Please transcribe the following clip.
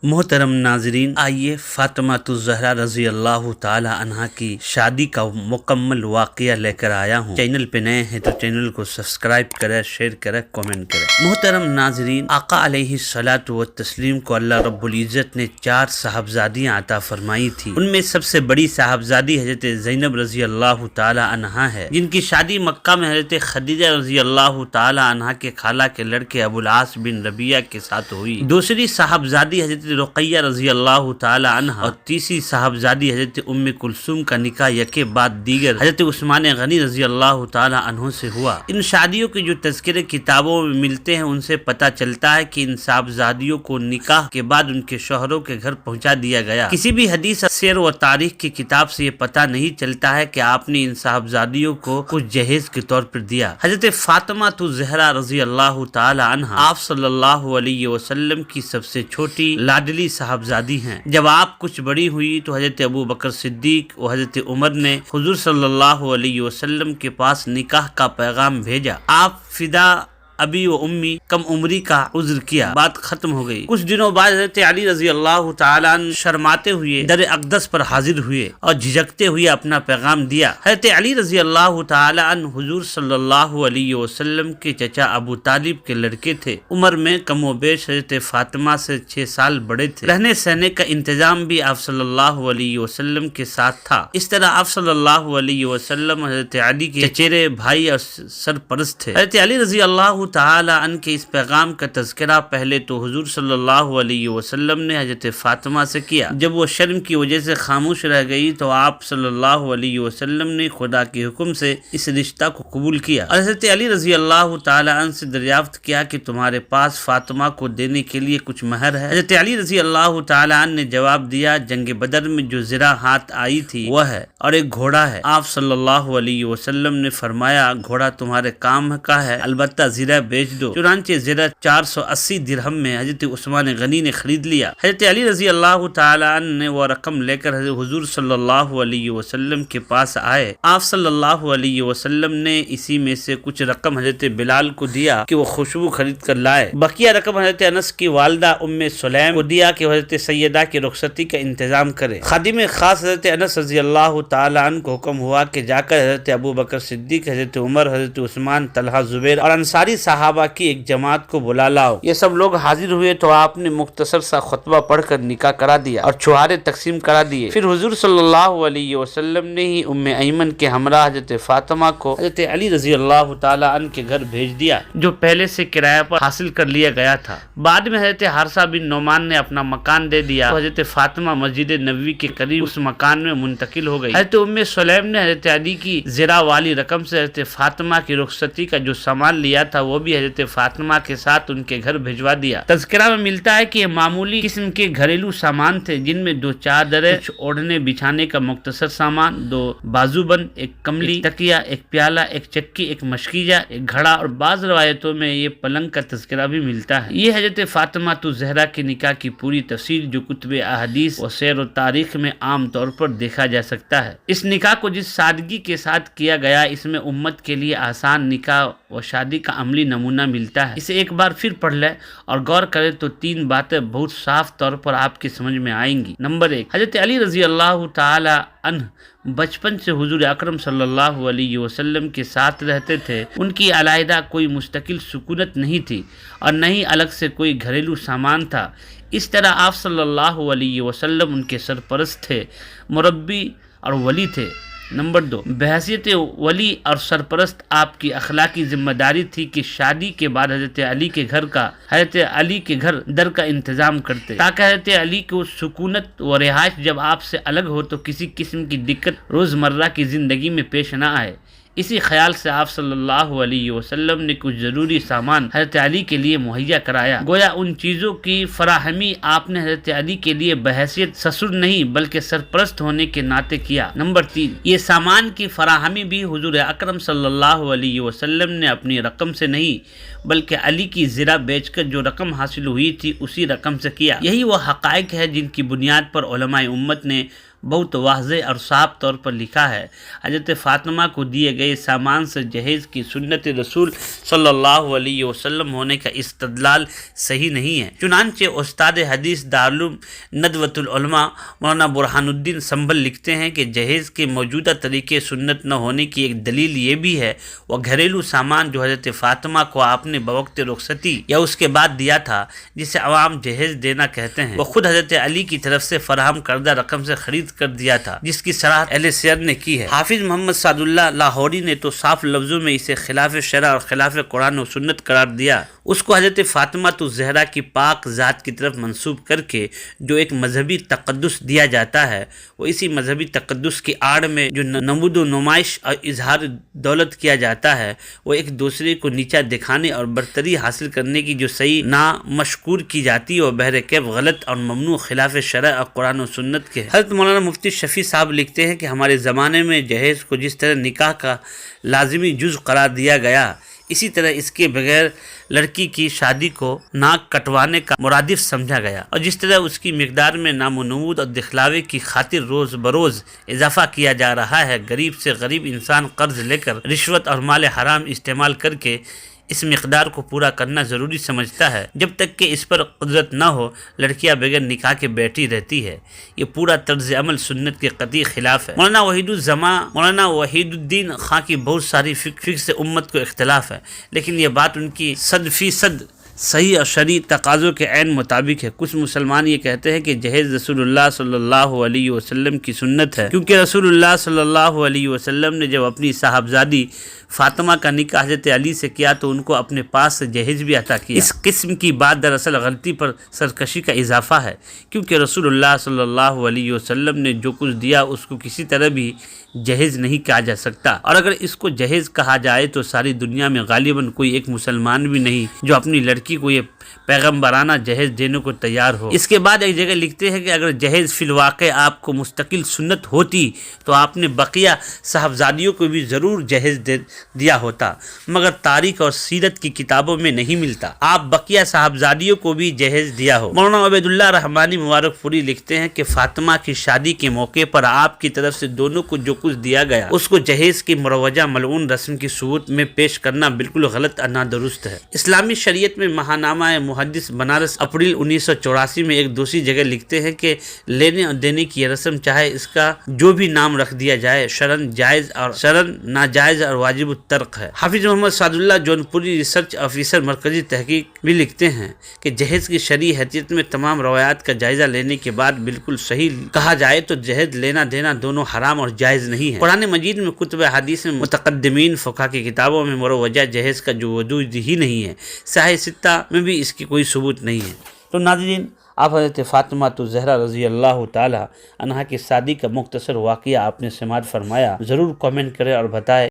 محترم ناظرین، آئیے فاطمہ الزہرا رضی اللہ تعالی عنہا کی شادی کا مکمل واقعہ لے کر آیا ہوں۔ چینل پہ نئے ہیں تو چینل کو سبسکرائب کریں، شیئر کریں، کامنٹ کریں۔ محترم ناظرین، آقا علیہ الصلوۃ والتسلیم کو اللہ رب العزت نے 4 صاحبزادیاں عطا فرمائی تھی۔ ان میں سب سے بڑی صاحبزادی حضرت زینب رضی اللہ تعالی عنہا ہے، جن کی شادی مکہ میں حضرت خدیجہ رضی اللہ تعالی عنہا کے خالہ کے لڑکے ابو العاص بن ربیعہ کے ساتھ ہوئی۔ دوسری صاحبزادی حضرت رقیہ رضی اللہ تعالی عنہ اور تیسری صاحبزادی حضرت ام کلثوم کا نکاح یکے بعد دیگر حضرت عثمان غنی رضی اللہ تعالی عنہ سے ہوا۔ ان شادیوں کے جو تذکرے کتابوں میں ملتے ہیں ان سے پتہ چلتا ہے کہ ان صاحبزادیوں کو نکاح کے بعد ان کے شوہروں کے گھر پہنچا دیا گیا۔ کسی بھی حدیث، سیر و تاریخ کی کتاب سے یہ پتہ نہیں چلتا ہے کہ آپ نے ان صاحبزادیوں کو کچھ جہیز کے طور پر دیا۔ حضرت فاطمہ الزہرا رضی اللہ تعالی عنہ آپ صلی اللہ علیہ وسلم کی سب سے چھوٹی لاڈلی صاحبزادی ہیں۔ جب آپ کچھ بڑی ہوئی تو حضرت ابو بکر صدیق و حضرت عمر نے حضور صلی اللہ علیہ وسلم کے پاس نکاح کا پیغام بھیجا۔ آپ فدا ابی و امی کم عمری کا عذر کیا، بات ختم ہو گئی۔ کچھ دنوں بعد حضرت علی رضی اللہ تعالیٰ عنہ شرماتے ہوئے در اقدس پر حاضر ہوئے اور جھجکتے ہوئے اپنا پیغام دیا۔ حضرت علی رضی اللہ تعالیٰ عنہ حضور صلی اللہ علیہ وسلم کے چچا ابو طالب کے لڑکے تھے۔ عمر میں کم و بیش حضرت فاطمہ سے 6 سال بڑے تھے۔ رہنے سہنے کا انتظام بھی آپ صلی اللہ علیہ وسلم کے ساتھ تھا۔ اس طرح آپ صلی اللہ علیہ وسلم حضرت علی کے چچیرے بھائی اور سرپرست تھے۔ حضرت علی رضی اللہ تعالی عنہ کے اس پیغام کا تذکرہ پہلے تو حضور صلی اللہ علیہ وسلم نے حضرت فاطمہ سے کیا۔ جب وہ شرم کی وجہ سے خاموش رہ گئی تو آپ صلی اللہ علیہ وسلم نے خدا کے حکم سے اس رشتہ کو قبول کیا اور حضرت علی رضی اللہ تعالی عنہ سے دریافت کیا کہ تمہارے پاس فاطمہ کو دینے کے لیے کچھ مہر ہے؟ حضرت علی رضی اللہ تعالی عنہ نے جواب دیا، جنگ بدر میں جو زرہ ہاتھ آئی تھی وہ ہے اور ایک گھوڑا ہے۔ آپ صلی اللہ علیہ وسلم نے فرمایا، گھوڑا تمہارے کام کا ہے، البتہ زرہ بیچ دو۔ چنانچہ زرہ 480 درہم میں حضرت عثمان غنی نے خرید لیا۔ حضرت علی رضی اللہ تعالی عنہ نے وہ رقم لے کر حضور صلی اللہ علیہ وسلم کے پاس آئے۔ آپ صلی اللہ علیہ وسلم نے اسی میں سے کچھ رقم حضرت بلال کو دیا کہ وہ خوشبو خرید کر لائے۔ بقیہ رقم حضرت انس کی والدہ ام سلیم کو دیا کہ حضرت سیدہ کی رخصتی کا انتظام کرے۔ خادم خاص حضرت انس رضی اللہ تعالی عنہ کو حکم ہوا کہ جا کر حضرت ابو بکر صدیق، حضرت عمر، حضرت عثمان، طلحہ، زبیر اور انصاری صحابہ کی ایک جماعت کو بلا لاؤ۔ یہ سب لوگ حاضر ہوئے تو آپ نے مختصر سا خطبہ پڑھ کر نکاح کرا دیا اور چھہارے تقسیم کرا دیے۔ پھر حضور صلی اللہ علیہ وسلم نے ہی ام ایمن کے ہمراہ حضرت فاطمہ کو حضرت علی رضی اللہ تعالی عنہ کے گھر بھیج دیا، جو پہلے سے کرایہ پر حاصل کر لیا گیا تھا۔ بعد میں حضرت حارثہ بن نعمان نے اپنا مکان دے دیا تو حضرت فاطمہ مسجد نبوی کے قریب اس مکان میں منتقل ہو گئی۔ حضرت ام سلیم نے حضرت علی کی زرہ والی رقم سے حضرت فاطمہ کی رخصتی کا جو سامان لیا تھا وہ بھی حضرت فاطمہ کے ساتھ ان کے گھر بھجوا دیا۔ تذکرہ میں ملتا ہے کہ یہ معمولی قسم کے گھریلو سامان تھے، جن میں 2 چادریں، کچھ اوڑھنے بچھانے کا مختصر سامان، 2 بازو بند، ایک کملی، تکیہ، ایک پیالہ، ایک چکی، ایک مشکیجہ، ایک گھڑا اور بعض روایتوں میں یہ پلنگ کا تذکرہ بھی ملتا ہے۔ یہ حضرت فاطمہ الزہرا کے نکاح کی پوری تفصیل جو کتب احادیث و سیر و تاریخ میں عام طور پر دیکھا جا سکتا ہے۔ اس نکاح کو جس سادگی کے ساتھ کیا گیا، اس میں امت کے لیے آسان نکاح و شادی کا عملی نمونہ ملتا ہے۔ اسے ایک بار پھر پڑھ لیں اور غور کریں تو 3 باتیں بہت صاف طور پر آپ کی سمجھ میں آئیں گی۔ نمبر 1، حضرت علی رضی اللہ تعالی عنہ بچپن سے حضور اکرم صلی اللہ علیہ وسلم کے ساتھ رہتے تھے۔ ان کی علیحدہ کوئی مستقل سکونت نہیں تھی اور نہ ہی الگ سے کوئی گھریلو سامان تھا۔ اس طرح آپ صلی اللہ علیہ وسلم ان کے سرپرست تھے، مربی اور ولی تھے۔ نمبر 2، بحیثیت ولی اور سرپرست آپ کی اخلاقی ذمہ داری تھی کہ شادی کے بعد حضرت علی کے گھر در کا انتظام کرتے، تاکہ حضرت علی کو سکونت و رہائش جب آپ سے الگ ہو تو کسی قسم کی دقت روزمرہ کی زندگی میں پیش نہ آئے۔ اسی خیال سے آپ صلی اللہ علیہ وسلم نے کچھ ضروری سامان حضرت علی کے لیے مہیا کرایا۔ گویا ان چیزوں کی فراہمی آپ نے حضرت علی کے لیے بحیثیت سسر نہیں بلکہ سرپرست ہونے کے ناطے کیا۔ نمبر 3، یہ سامان کی فراہمی بھی حضور اکرم صلی اللہ علیہ وسلم نے اپنی رقم سے نہیں بلکہ علی کی زرہ بیچ کر جو رقم حاصل ہوئی تھی اسی رقم سے کیا۔ یہی وہ حقائق ہے جن کی بنیاد پر علماء امت نے بہت واضح اور صاف طور پر لکھا ہے، حضرت فاطمہ کو دیے گئے سامان سے جہیز کی سنت رسول صلی اللہ علیہ وسلم ہونے کا استدلال صحیح نہیں ہے۔ چنانچہ استاد حدیث دارالعلوم ندوۃ العلماء مولانا برہان الدین سنبھل لکھتے ہیں کہ جہیز کے موجودہ طریقے سنت نہ ہونے کی ایک دلیل یہ بھی ہے، وہ گھریلو سامان جو حضرت فاطمہ کو آپ نے بوقت رخصتی یا اس کے بعد دیا تھا، جسے عوام جہیز دینا کہتے ہیں، وہ خود حضرت علی کی طرف سے فراہم کردہ رقم سے خرید کر دیا تھا، جس کی صراحت اہل سیر نے کی ہے۔ حافظ محمد سعد اللہ لاہوری نے تو صاف لفظوں میں اسے خلاف شرع اور خلاف قرآن و سنت قرار دیا، اس کو حضرت فاطمہ الزہرا کی پاک ذات کی طرف منسوب کر کے جو ایک مذہبی تقدس دیا جاتا ہے، وہ اسی مذہبی تقدس کی آڑ میں جو نمود و نمائش اور اظہار دولت کیا جاتا ہے، وہ ایک دوسرے کو نیچا دکھانے اور برتری حاصل کرنے کی جو صحیح نامشکور کی جاتی ہے، وہ بہرکیف غلط اور ممنوع خلاف شرع اور قرآن و سنت کے۔ حضرت مولانا مفتی شفیع صاحب لکھتے ہیں کہ ہمارے زمانے میں جہیز کو جس طرح نکاح کا لازمی جز قرار دیا گیا، اسی طرح اس کے بغیر لڑکی کی شادی کو ناک کٹوانے کا مرادف سمجھا گیا، اور جس طرح اس کی مقدار میں نام و نمود اور دکھلاوے کی خاطر روز بروز اضافہ کیا جا رہا ہے، غریب سے غریب انسان قرض لے کر رشوت اور مال حرام استعمال کر کے اس مقدار کو پورا کرنا ضروری سمجھتا ہے، جب تک کہ اس پر قدرت نہ ہو لڑکیاں بغیر نکاح کے بیٹھی رہتی ہے۔ یہ پورا طرز عمل سنت کے قطعی خلاف ہے۔ مولانا وحید الدین خان کی بہت ساری فقہ سے امت کو اختلاف ہے، لیکن یہ بات ان کی 100% صحیح اور شرعی تقاضوں کے عین مطابق ہے۔ کچھ مسلمان یہ کہتے ہیں کہ جہیز رسول اللہ صلی اللہ علیہ وسلم کی سنت ہے، کیونکہ رسول اللہ صلی اللہ علیہ وسلم نے جب اپنی صاحبزادی فاطمہ کا نکاح حضرت علی سے کیا تو ان کو اپنے پاس سے جہیز بھی عطا کیا۔ اس قسم کی بات دراصل غلطی پر سرکشی کا اضافہ ہے، کیونکہ رسول اللہ صلی اللہ علیہ وسلم نے جو کچھ دیا اس کو کسی طرح بھی جہیز نہیں کہا جا سکتا، اور اگر اس کو جہیز کہا جائے تو ساری دنیا میں غالباً کوئی ایک مسلمان بھی نہیں جو اپنی لڑکی کو یہ پیغمبرانہ جہیز دینے کو تیار ہو۔ اس کے بعد ایک جگہ لکھتے ہیں کہ اگر جہیز فی الواقع آپ کو مستقل سنت ہوتی تو آپ نے بقیہ صاحبزادیوں کو بھی ضرور جہیز دیا ہوتا، مگر تاریخ اور سیرت کی کتابوں میں نہیں ملتا آپ بقیہ صاحبزادیوں کو بھی جہیز دیا ہو۔ مولانا عبید اللہ رحمانی مبارک پوری لکھتے ہیں کہ فاطمہ کی شادی کے موقع پر آپ کی طرف سے دونوں کو جو کچھ دیا گیا اس کو جہیز کی مروجہ ملعون رسم کی صورت میں پیش کرنا بالکل غلط اور نادرست ہے۔ اسلامی شریعت میں ماہنامہ محدث بنارس اپریل 1984 میں ایک دوسری جگہ لکھتے ہیں کہ لینے اور دینے کی یہ رسم چاہے اس کا جو بھی نام رکھ دیا جائے شرعاً جائز اور شرعاً ناجائز اور واجب الترک ہے۔ حافظ محمد سعد اللہ جونپوری ریسرچ آفیسر مرکزی تحقیق بھی لکھتے ہیں کہ جہیز کی شرعی حیثیت میں تمام روایات کا جائزہ لینے کے بعد بالکل صحیح کہا جائے تو جہیز لینا دینا دونوں حرام اور جائز نہیں ہے۔ قرآن مجید میں کتب حدیث میں متقدمین فقہا کی کتابوں میں مروجہ جہیز کا جو وجود ہی نہیں ہے، صحیح ستہ میں بھی اس کی کوئی ثبوت نہیں ہے۔ تو ناظرین، آپ حضرت فاطمہ الزہرا رضی اللہ تعالی عنہا کی شادی کا مختصر واقعہ آپ نے سماعت فرمایا، ضرور کامنٹ کریں اور بتائیں